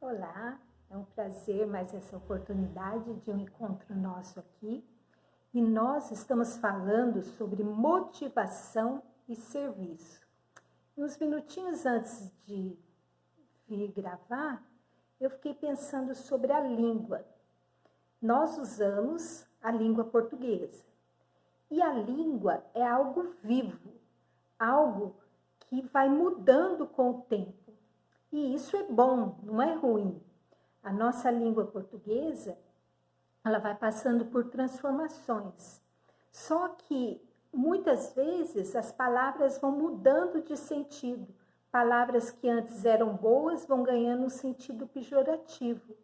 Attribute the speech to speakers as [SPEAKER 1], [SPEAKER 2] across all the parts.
[SPEAKER 1] Olá, é um prazer mais essa oportunidade de um encontro nosso aqui. E nós estamos falando sobre motivação e serviço. Uns minutinhos antes de vir gravar, eu fiquei pensando sobre a língua. Nós usamos a língua portuguesa. E a língua é algo vivo, algo que vai mudando com o tempo. E isso é bom, não é ruim. A nossa língua portuguesa, ela vai passando por transformações. Só que, muitas vezes, as palavras vão mudando de sentido. Palavras que antes eram boas vão ganhando um sentido pejorativo.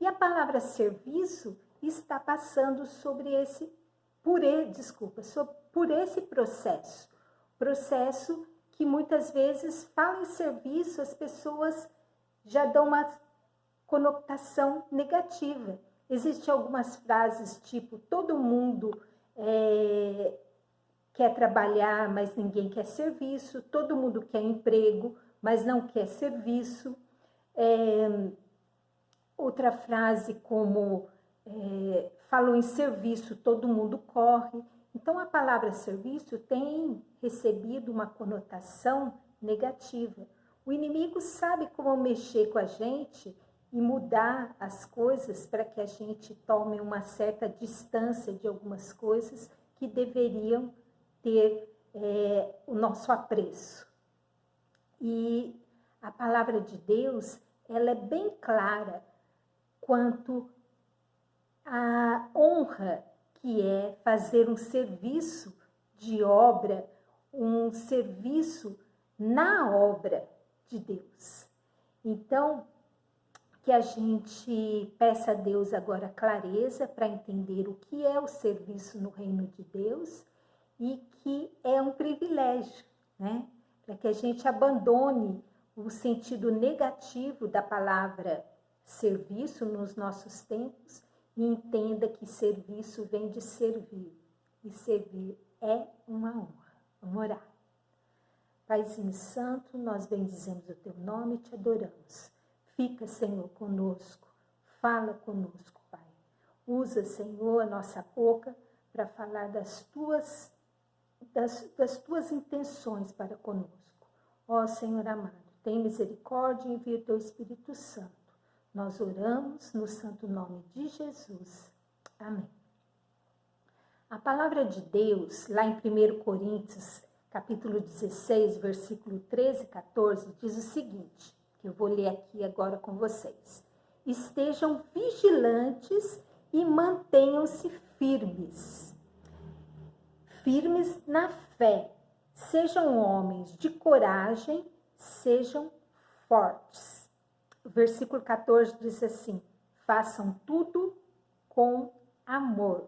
[SPEAKER 1] E a palavra serviço está passando por esse processo. Processo que muitas vezes fala em serviço, as pessoas já dão uma conotação negativa. Existem algumas frases tipo, todo mundo quer trabalhar, mas ninguém quer serviço, todo mundo quer emprego, mas não quer serviço. Outra frase como, falou em serviço, todo mundo corre. Então, a palavra serviço tem recebido uma conotação negativa. O inimigo sabe como mexer com a gente e mudar as coisas para que a gente tome uma certa distância de algumas coisas que deveriam ter o nosso apreço. E a palavra de Deus, ela é bem clara quanto à honra que é fazer um serviço de obra, um serviço na obra de Deus. Então, que a gente peça a Deus agora clareza para entender o que é o serviço no reino de Deus e que é um privilégio, né? Para que a gente abandone o sentido negativo da palavra serviço nos nossos tempos e entenda que serviço vem de servir. E servir é uma honra. Vamos orar. Paizinho Santo, nós bendizemos o Teu nome e Te adoramos. Fica, Senhor, conosco. Fala conosco, Pai. Usa, Senhor, a nossa boca para falar das Tuas intenções para conosco. Ó Senhor amado, tem misericórdia e envia o Teu Espírito Santo. Nós oramos no santo nome de Jesus. Amém. A palavra de Deus, lá em 1 Coríntios, capítulo 16, versículo 13 e 14, diz o seguinte, que eu vou ler aqui agora com vocês. Estejam vigilantes e mantenham-se firmes. Firmes na fé. Sejam homens de coragem, sejam fortes. O versículo 14 diz assim, façam tudo com amor.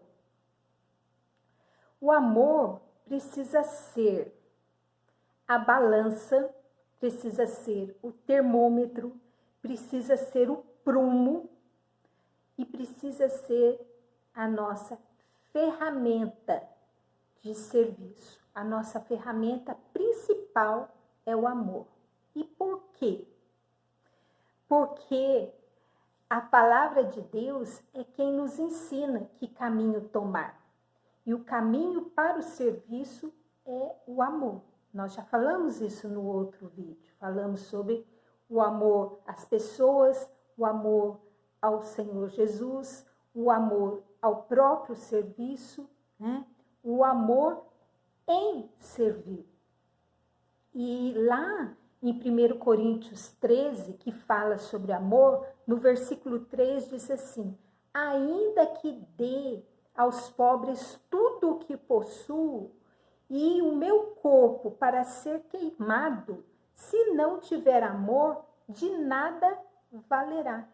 [SPEAKER 1] O amor precisa ser a balança, precisa ser o termômetro, precisa ser o prumo e precisa ser a nossa ferramenta de serviço. A nossa ferramenta principal é o amor. E por quê? Porque a palavra de Deus é quem nos ensina que caminho tomar. E o caminho para o serviço é o amor. Nós já falamos isso no outro vídeo. Falamos sobre o amor às pessoas, o amor ao Senhor Jesus, o amor ao próprio serviço, né? O amor em servir. E lá em 1 Coríntios 13, que fala sobre amor, no versículo 3 diz assim, ainda que dê aos pobres tudo o que possuo e o meu corpo para ser queimado, se não tiver amor, de nada valerá.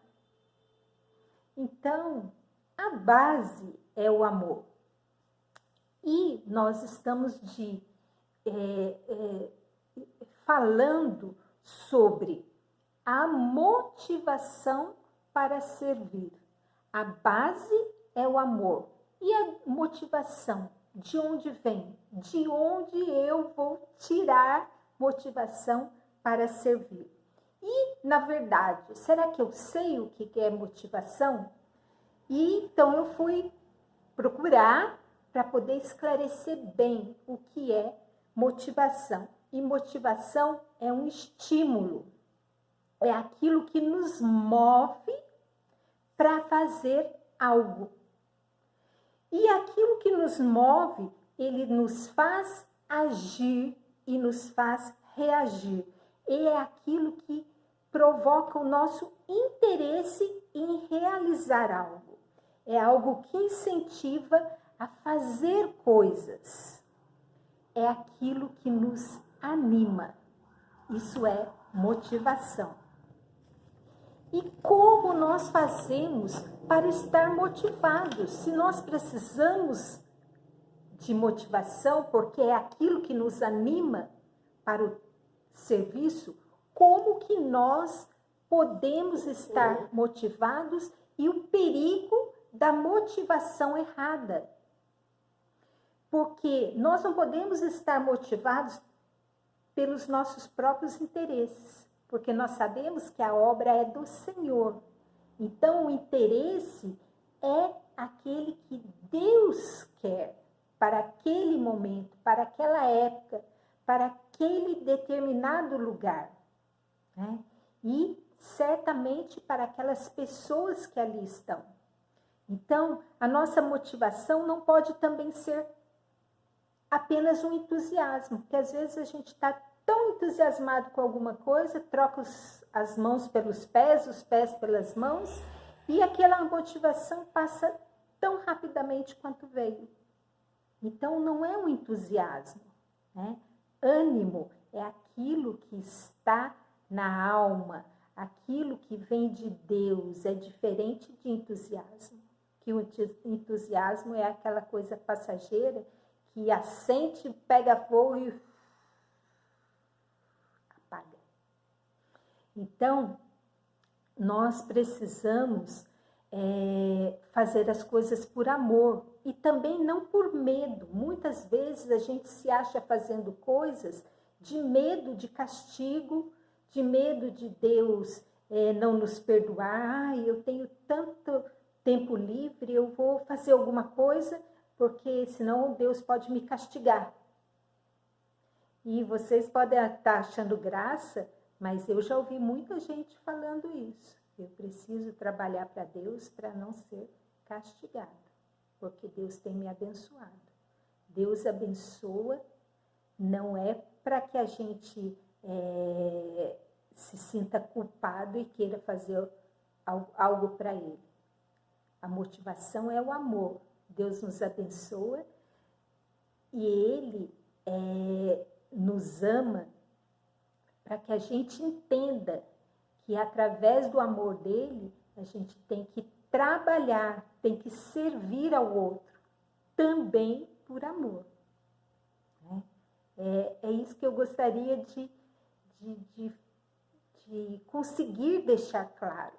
[SPEAKER 1] Então, a base é o amor. E nós estamos falando sobre a motivação para servir. A base é o amor. E a motivação, de onde vem? De onde eu vou tirar motivação para servir? E, na verdade, será que eu sei o que é motivação? E então eu fui procurar para poder esclarecer bem o que é motivação. E motivação é um estímulo, é aquilo que nos move para fazer algo. E aquilo que nos move, ele nos faz agir e nos faz reagir. E é aquilo que provoca o nosso interesse em realizar algo. É algo que incentiva a fazer coisas. É aquilo que nos anima. Isso é motivação. E como nós fazemos para estar motivados? Se nós precisamos de motivação, porque é aquilo que nos anima para o serviço, como que nós podemos estar motivados e o perigo da motivação errada? Porque nós não podemos estar motivados pelos nossos próprios interesses, porque nós sabemos que a obra é do Senhor. Então, o interesse é aquele que Deus quer para aquele momento, para aquela época, para aquele determinado lugar, né? E certamente para aquelas pessoas que ali estão. Então, a nossa motivação não pode também ser apenas um entusiasmo, porque às vezes a gente está tão entusiasmado com alguma coisa, troca as mãos pelos pés, os pés pelas mãos, e aquela motivação passa tão rapidamente quanto veio. Então, não é um entusiasmo, né? Ânimo é aquilo que está na alma, aquilo que vem de Deus, é diferente de entusiasmo. Que o entusiasmo é aquela coisa passageira que acende, pega fogo e apaga. Então, nós precisamos fazer as coisas por amor e também não por medo. Muitas vezes a gente se acha fazendo coisas de medo de castigo, de medo de Deus não nos perdoar. Eu tenho tanto tempo livre, eu vou fazer alguma coisa, porque senão Deus pode me castigar. E vocês podem estar achando graça, mas eu já ouvi muita gente falando isso. Eu preciso trabalhar para Deus para não ser castigada, porque Deus tem me abençoado. Deus abençoa, não é para que a gente se sinta culpado e queira fazer algo para Ele. A motivação é o amor. Deus nos abençoa e Ele nos ama para que a gente entenda que através do amor dele, a gente tem que trabalhar, tem que servir ao outro, também por amor. Né? É isso que eu gostaria de conseguir deixar claro,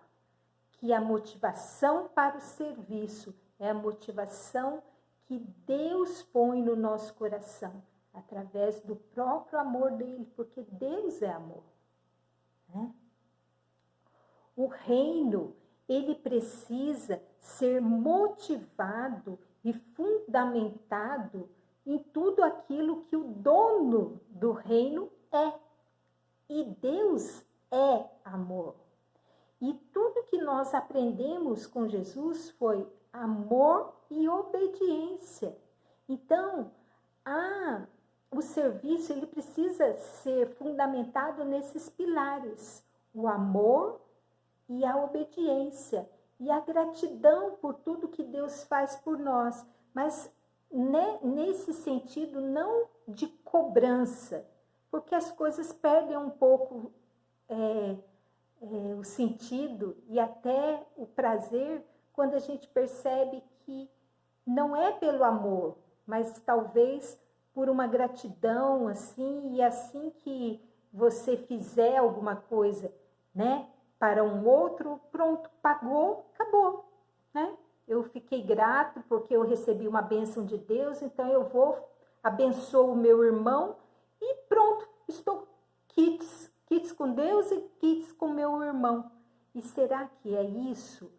[SPEAKER 1] que a motivação para o serviço é a motivação que Deus põe no nosso coração, através do próprio amor dele, porque Deus é amor. Né? O reino, ele precisa ser motivado e fundamentado em tudo aquilo que o dono do reino é. E Deus é amor. E tudo que nós aprendemos com Jesus foi amor e obediência. Então, o serviço ele precisa ser fundamentado nesses pilares: o amor e a obediência, e a gratidão por tudo que Deus faz por nós, mas nesse sentido não de cobrança, porque as coisas perdem um pouco o sentido e até o prazer quando a gente percebe que não é pelo amor, mas talvez por uma gratidão, assim, e assim que você fizer alguma coisa, né, para um outro, pronto, pagou, acabou, né? Eu fiquei grato porque eu recebi uma bênção de Deus, então eu vou, abençoo o meu irmão e pronto, estou quites quites com Deus e quites com meu irmão. E será que é isso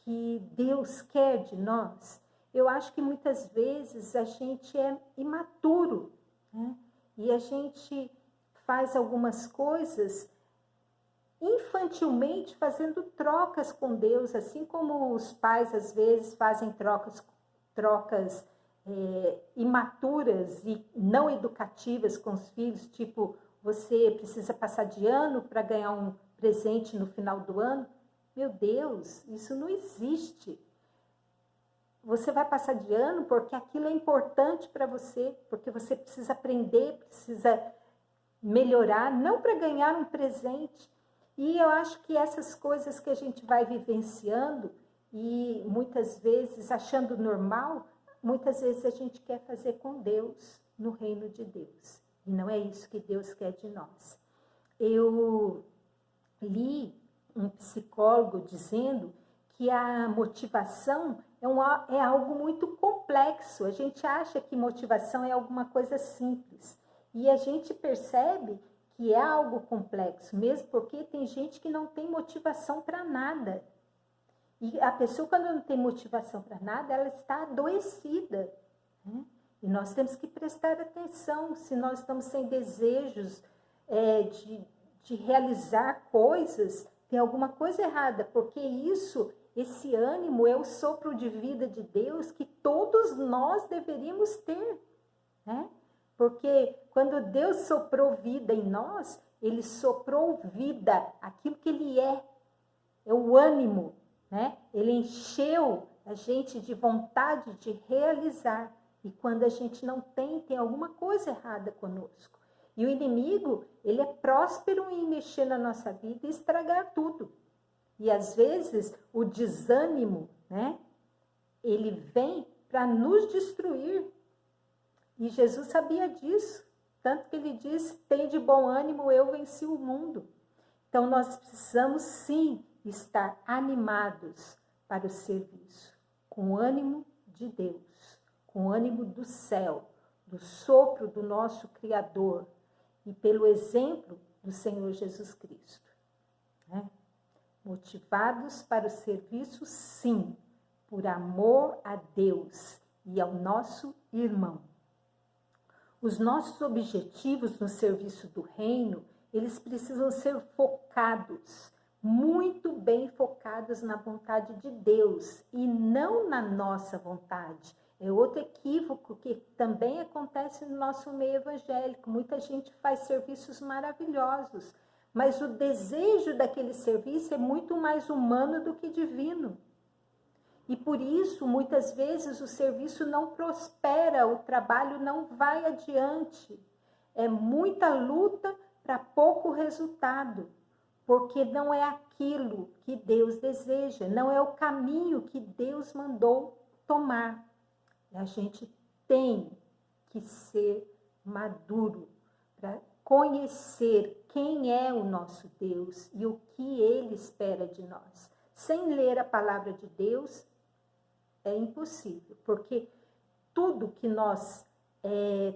[SPEAKER 1] que Deus quer de nós? Eu acho que muitas vezes a gente é imaturo, né? E a gente faz algumas coisas infantilmente, fazendo trocas com Deus, assim como os pais às vezes fazem trocas imaturas e não educativas com os filhos, tipo, você precisa passar de ano para ganhar um presente no final do ano. Meu Deus, isso não existe. Você vai passar de ano porque aquilo é importante para você, porque você precisa aprender, precisa melhorar, não para ganhar um presente. E eu acho que essas coisas que a gente vai vivenciando e muitas vezes achando normal, muitas vezes a gente quer fazer com Deus, no reino de Deus. E não é isso que Deus quer de nós. Eu li um psicólogo dizendo que a motivação é algo muito complexo. A gente acha que motivação é alguma coisa simples. E a gente percebe que é algo complexo, mesmo porque tem gente que não tem motivação para nada. E a pessoa, quando não tem motivação para nada, ela está adoecida, né? E nós temos que prestar atenção se nós estamos sem desejos de realizar coisas, tem alguma coisa errada, porque esse ânimo é o sopro de vida de Deus que todos nós deveríamos ter, né? Porque quando Deus soprou vida em nós, Ele soprou vida, aquilo que Ele é o ânimo, né? Ele encheu a gente de vontade de realizar. E quando a gente não tem alguma coisa errada conosco. E o inimigo, ele é próspero em mexer na nossa vida e estragar tudo. E às vezes o desânimo, né? Ele vem para nos destruir. E Jesus sabia disso. Tanto que ele disse, tem de bom ânimo, eu venci o mundo. Então nós precisamos sim estar animados para o serviço. Com o ânimo de Deus, com o ânimo do céu, do sopro do nosso Criador e pelo exemplo do Senhor Jesus Cristo, né? Motivados para o serviço, sim, por amor a Deus e ao nosso irmão. Os nossos objetivos no serviço do reino, eles precisam ser focados, muito bem focados na vontade de Deus e não na nossa vontade. É outro equívoco que também acontece no nosso meio evangélico. Muita gente faz serviços maravilhosos, mas o desejo daquele serviço é muito mais humano do que divino. E por isso, muitas vezes, o serviço não prospera, o trabalho não vai adiante. É muita luta para pouco resultado, porque não é aquilo que Deus deseja, não é o caminho que Deus mandou tomar. A gente tem que ser maduro para conhecer quem é o nosso Deus e o que Ele espera de nós. Sem ler a palavra de Deus, é impossível, porque tudo que nós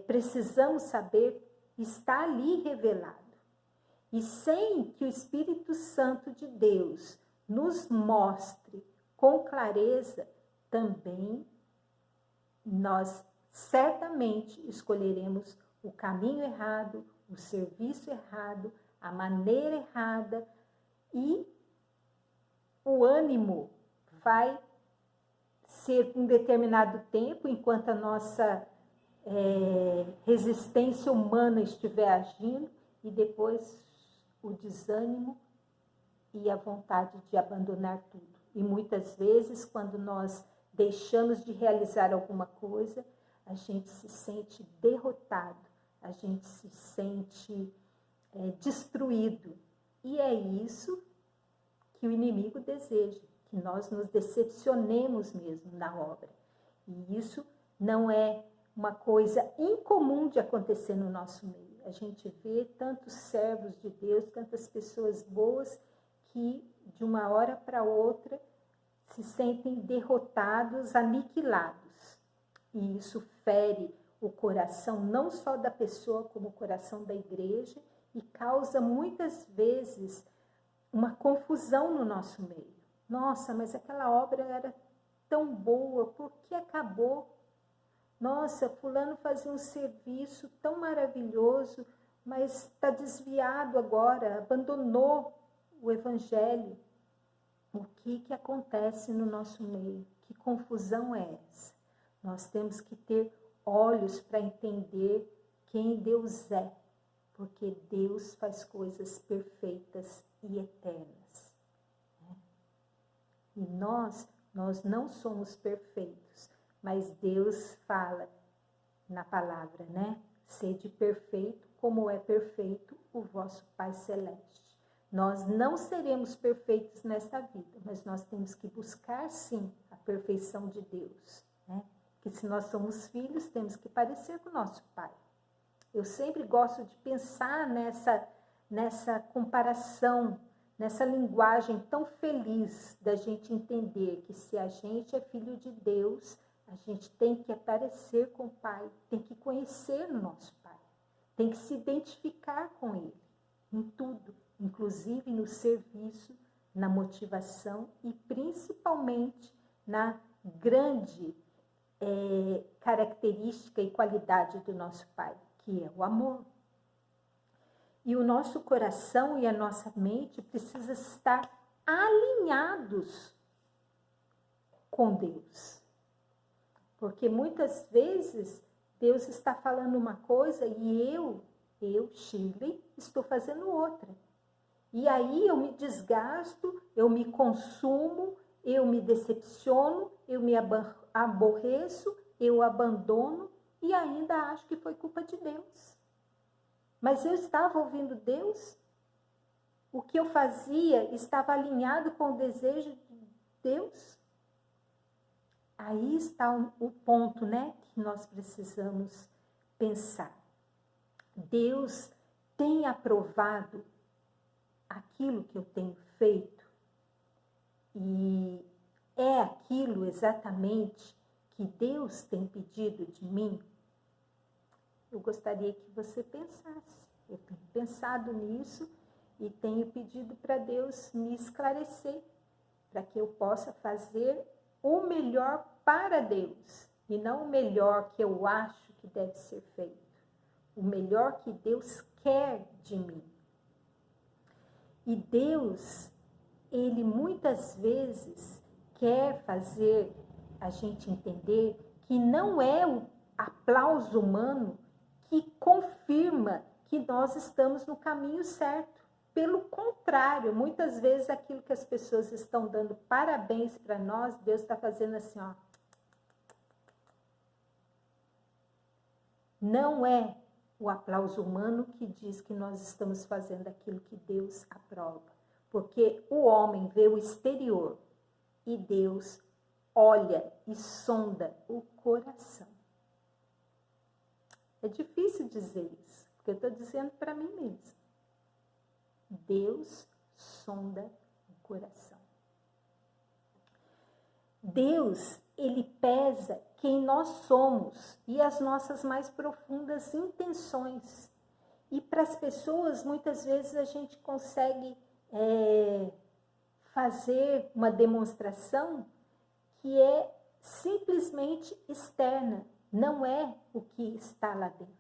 [SPEAKER 1] precisamos saber está ali revelado. E sem que o Espírito Santo de Deus nos mostre com clareza, também nós certamente escolheremos o caminho errado, o serviço errado, a maneira errada, e o ânimo vai ser um determinado tempo, enquanto a nossa resistência humana estiver agindo, e depois o desânimo e a vontade de abandonar tudo. E muitas vezes, quando nós deixamos de realizar alguma coisa, a gente se sente derrotado, a gente se sente destruído. E é isso que o inimigo deseja, que nós nos decepcionemos mesmo na obra. E isso não é uma coisa incomum de acontecer no nosso meio. A gente vê tantos servos de Deus, tantas pessoas boas que de uma hora para outra se sentem derrotados, aniquilados. E isso fere o coração não só da pessoa, como o coração da igreja e causa muitas vezes uma confusão no nosso meio. Nossa, mas aquela obra era tão boa, por que acabou? Nossa, fulano fazia um serviço tão maravilhoso, mas está desviado agora, abandonou o evangelho. O que acontece no nosso meio? Que confusão é essa? Nós temos que ter olhos para entender quem Deus é, porque Deus faz coisas perfeitas e eternas. Né? E nós não somos perfeitos, mas Deus fala na palavra, né? Sede perfeito como é perfeito o vosso Pai Celeste. Nós não seremos perfeitos nesta vida, mas nós temos que buscar, sim, a perfeição de Deus, né? Que se nós somos filhos, temos que parecer com o nosso Pai. Eu sempre gosto de pensar nessa comparação, nessa linguagem tão feliz da gente entender que se a gente é filho de Deus, a gente tem que parecer com o Pai, tem que conhecer o nosso Pai, tem que se identificar com Ele em tudo, inclusive no serviço, na motivação e principalmente na grande característica e qualidade do nosso Pai, que é o amor. E o nosso coração e a nossa mente precisam estar alinhados com Deus. Porque muitas vezes Deus está falando uma coisa e eu, Shirley, estou fazendo outra. E aí eu me desgasto, eu me consumo, eu me decepciono, eu me aborreço, eu abandono e ainda acho que foi culpa de Deus. Mas eu estava ouvindo Deus? O que eu fazia estava alinhado com o desejo de Deus? Aí está o ponto, né, que nós precisamos pensar. Deus tem aprovado aquilo que eu tenho feito? E é aquilo exatamente que Deus tem pedido de mim? Eu gostaria que você pensasse. Eu tenho pensado nisso e tenho pedido para Deus me esclarecer, para que eu possa fazer o melhor para Deus e não o melhor que eu acho que deve ser feito. O melhor que Deus quer de mim. E Deus, Ele muitas vezes quer fazer a gente entender que não é o aplauso humano que confirma que nós estamos no caminho certo. Pelo contrário, muitas vezes aquilo que as pessoas estão dando parabéns para nós, Deus está fazendo assim, ó. Não é o aplauso humano que diz que nós estamos fazendo aquilo que Deus aprova. Porque o homem vê o exterior e Deus olha e sonda o coração. É difícil dizer isso, porque eu estou dizendo para mim mesma. Deus sonda o coração. Deus, Ele pesa quem nós somos e as nossas mais profundas intenções. E para as pessoas, muitas vezes a gente consegue fazer uma demonstração que é simplesmente externa, não é o que está lá dentro.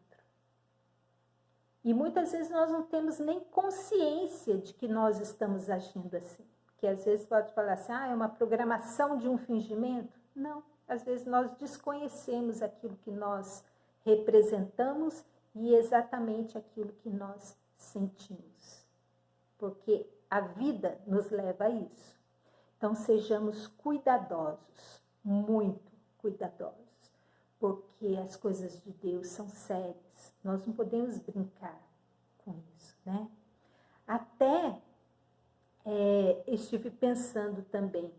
[SPEAKER 1] E muitas vezes nós não temos nem consciência de que nós estamos agindo assim. Porque às vezes pode falar assim, é uma programação de um fingimento. Não, às vezes nós desconhecemos aquilo que nós representamos e exatamente aquilo que nós sentimos. Porque a vida nos leva a isso. Então sejamos cuidadosos, muito cuidadosos. Porque as coisas de Deus são sérias. Nós não podemos brincar com isso, né? Até estive pensando também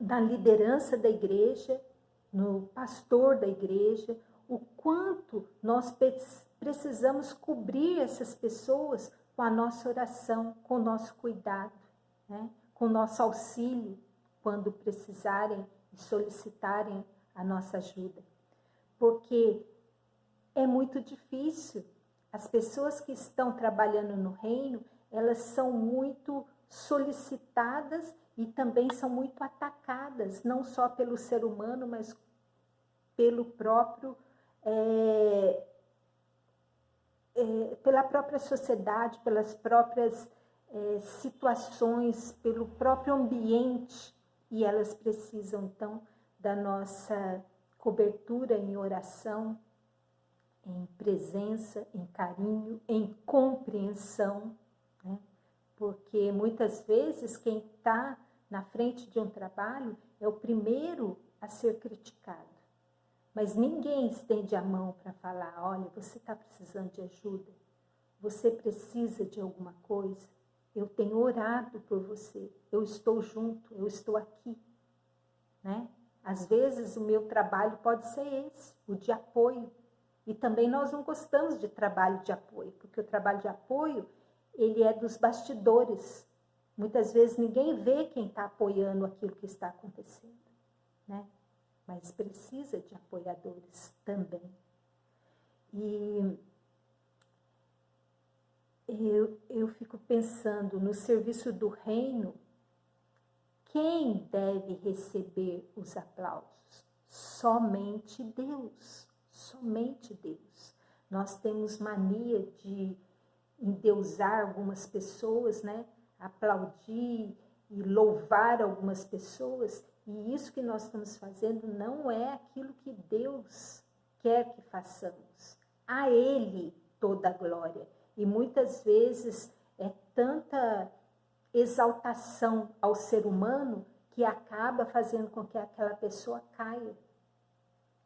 [SPEAKER 1] na liderança da igreja, no pastor da igreja, o quanto nós precisamos cobrir essas pessoas com a nossa oração, com o nosso cuidado, né? Com o nosso auxílio, quando precisarem e solicitarem a nossa ajuda. Porque é muito difícil As pessoas que estão trabalhando no reino, elas são muito solicitadas e também são muito atacadas, não só pelo ser humano, mas pelo próprio, pela própria sociedade, pelas próprias situações, pelo próprio ambiente. E elas precisam, então, da nossa cobertura em oração, em presença, em carinho, em compreensão, né? Porque muitas vezes quem está na frente de um trabalho é o primeiro a ser criticado. Mas ninguém estende a mão para falar, olha, você está precisando de ajuda, você precisa de alguma coisa, eu tenho orado por você, eu estou junto, eu estou aqui, né? Às vezes o meu trabalho pode ser esse, o de apoio. E também nós não gostamos de trabalho de apoio, porque o trabalho de apoio, ele é dos bastidores. Muitas vezes ninguém vê quem está apoiando aquilo que está acontecendo, né? Mas precisa de apoiadores também. E eu fico pensando no serviço do reino, quem deve receber os aplausos? Somente Deus. Somente Deus. Nós temos mania de endeusar algumas pessoas, né? Aplaudir e louvar algumas pessoas, e isso que nós estamos fazendo não é aquilo que Deus quer que façamos. A Ele toda a glória. E muitas vezes é tanta exaltação ao ser humano que acaba fazendo com que aquela pessoa caia.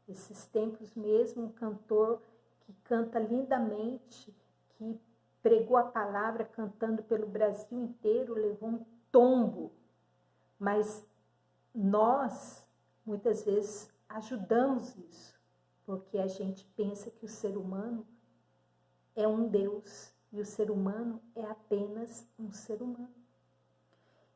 [SPEAKER 1] Esses tempos mesmo, um cantor que canta lindamente, que pregou a palavra cantando pelo Brasil inteiro, levou um tombo. Mas nós, muitas vezes, ajudamos isso, porque a gente pensa que o ser humano é um Deus e o ser humano é apenas um ser humano.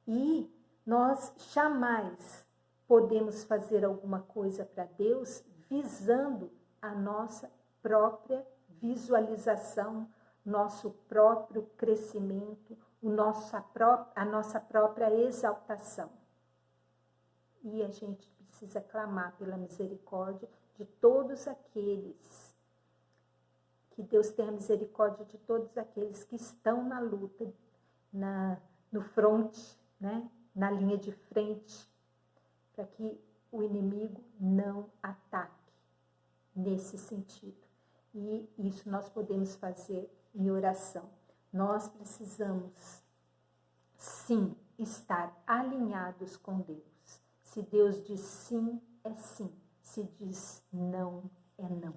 [SPEAKER 1] E nós jamais podemos fazer alguma coisa para Deus visando a nossa própria visualização, nosso próprio crescimento, a nossa própria exaltação. E a gente precisa clamar pela misericórdia de todos aqueles, que Deus tenha misericórdia de todos aqueles que estão na luta, no fronte, né? Na linha de frente, para que o inimigo não ataque nesse sentido. E isso nós podemos fazer em oração. Nós precisamos, sim, estar alinhados com Deus. Se Deus diz sim, é sim. Se diz não, é não.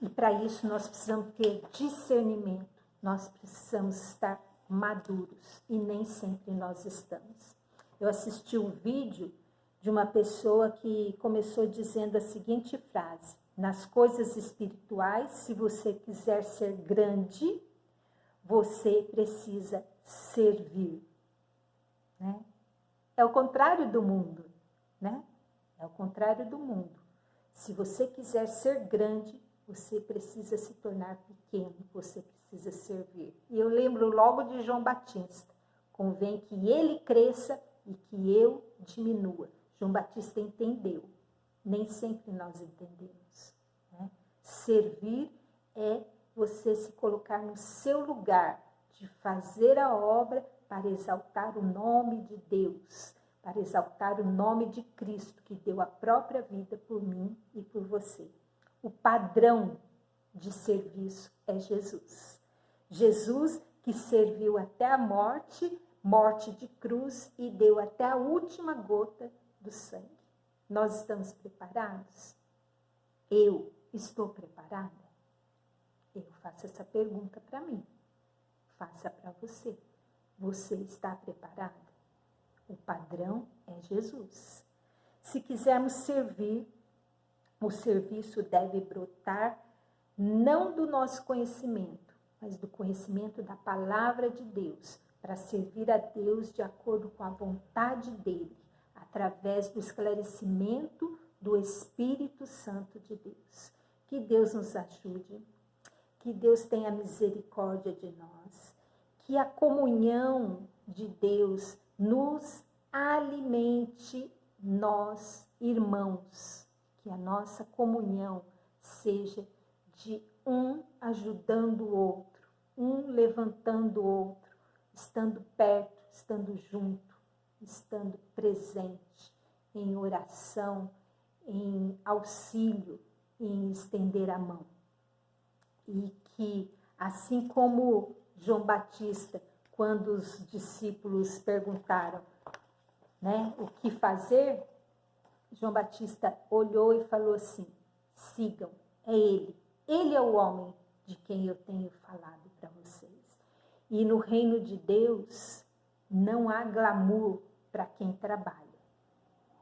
[SPEAKER 1] E para isso nós precisamos ter discernimento. Nós precisamos estar maduros. E nem sempre nós estamos. Eu assisti um vídeo de uma pessoa que começou dizendo a seguinte frase: nas coisas espirituais, se você quiser ser grande, você precisa servir, né? É o contrário do mundo, né? É o contrário do mundo. Se você quiser ser grande, você precisa se tornar pequeno, você precisa servir. E eu lembro logo de João Batista: convém que ele cresça e que eu diminua. João Batista entendeu. Nem sempre nós entendemos, né? Servir é você se colocar no seu lugar, de fazer a obra para exaltar o nome de Deus, para exaltar o nome de Cristo, que deu a própria vida por mim e por você. O padrão de serviço é Jesus. Jesus que serviu até a morte de cruz, e deu até a última gota do sangue. Nós estamos preparados? Eu estou preparada? Eu faço essa pergunta para mim. Faça para você. Você está preparada? O padrão é Jesus. Se quisermos servir, o serviço deve brotar não do nosso conhecimento, mas do conhecimento da palavra de Deus, para servir a Deus de acordo com a vontade dele, através do esclarecimento do Espírito Santo de Deus. Que Deus nos ajude, que Deus tenha misericórdia de nós, que a comunhão de Deus nos alimente, nós, irmãos, que a nossa comunhão seja de um ajudando o outro, um levantando o outro, estando perto, estando junto, estando presente em oração, em auxílio, em estender a mão. E que, assim como João Batista, quando os discípulos perguntaram, né, o que fazer, João Batista olhou e falou assim: sigam, é ele. Ele é o homem de quem eu tenho falado para vocês. E no reino de Deus não há glamour para quem trabalha.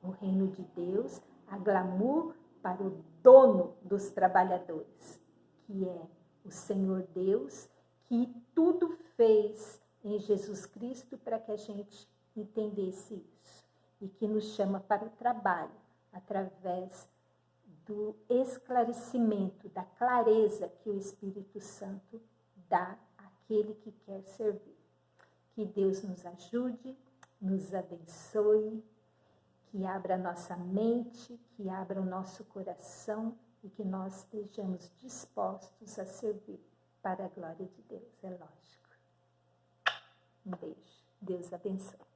[SPEAKER 1] No reino de Deus há glamour para o dono dos trabalhadores, que é o Senhor Deus, que tudo fez em Jesus Cristo para que a gente entendesse isso. E que nos chama para o trabalho, através do esclarecimento, da clareza que o Espírito Santo dá àquele que quer servir. Que Deus nos ajude, nos abençoe, que abra nossa mente, que abra o nosso coração e que nós estejamos dispostos a servir para a glória de Deus, é lógico. Um beijo. Deus abençoe.